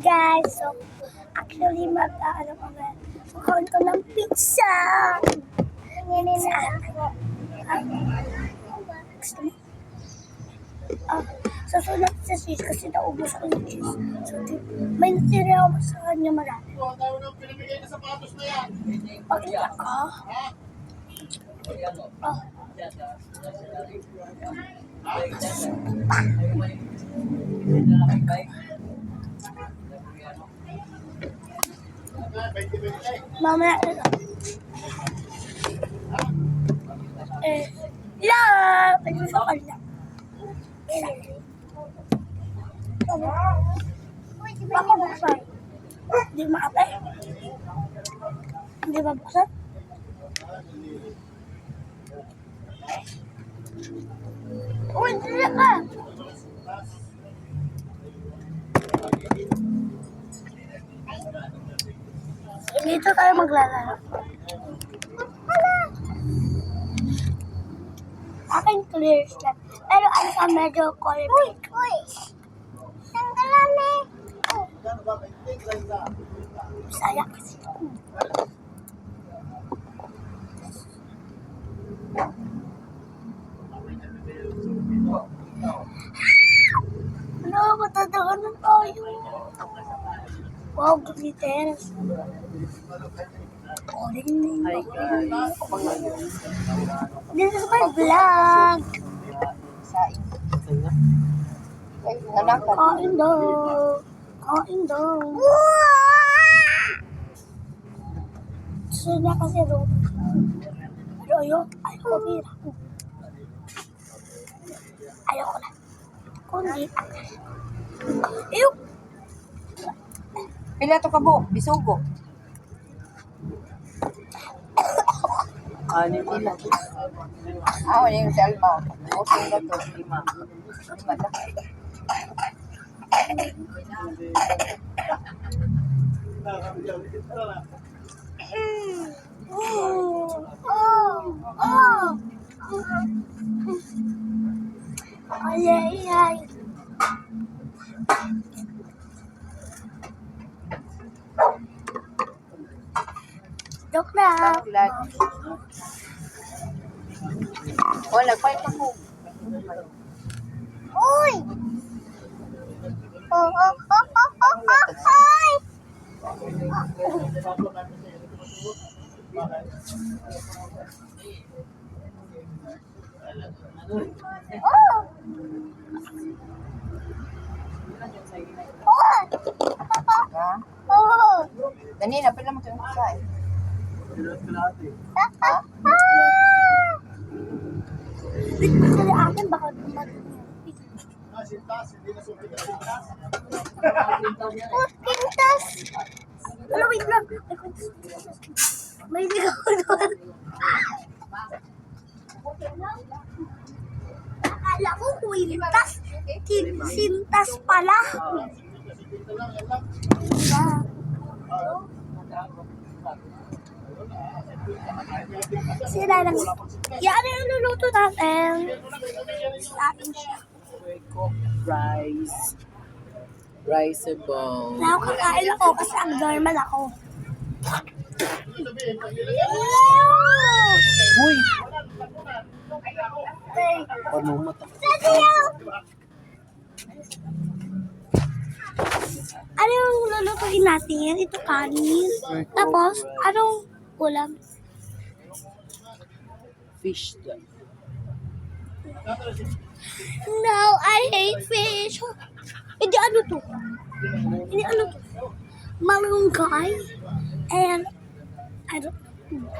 guys, so actually mag-ano kami. Makaon ko ng pizza. Pizza. Gusto mo? Susunod sa cheese kasi naubos ko yung cheese. So, may natira ako sa kanya marami. Pakita ko. Mamaya na lang. Pwede sa kanya. Baka buksan. Hindi makapay. Hindi ba buksan? Uy, hindi ka! Dito tayo maglalaro. Aking clear slot. Pero ano ka medyo color pink. Uy! Tanggalan eh! Saya kasi. Ano, matatagal na tayo. Wow, glitters. Hi guys. This is my vlog. Kain daw. Kain daw. Gusto niya kasi daw. Pero ayoko bira. Ayoko na. Kundi. Ayok. Pila to ka bu? Bisugo. Ano pila? Wala yung salma. Okay na to. Lima na. Ay. Joke na. Oh, nagpalit ako. Uy! Ay! Ganina, pila mo kayong kusay. Wait, masali akin baka dumating. Pintas! Wala, wait lang. May ligaw doon. Akala ko kwintas. Sintas pala. Sira lang. Yan yung luluto natin. Sa akin siya. Rice. Riceable. Wala ako kakain ako kasi ang normal ako. Uy! Hey. Ano mata? Ano yung lulutuin natin? Ito kanin. Tapos, anong ulam? Fish done. No, I hate fish. Hindi ano to? Hindi ano to? Malunggay. And, I don't know.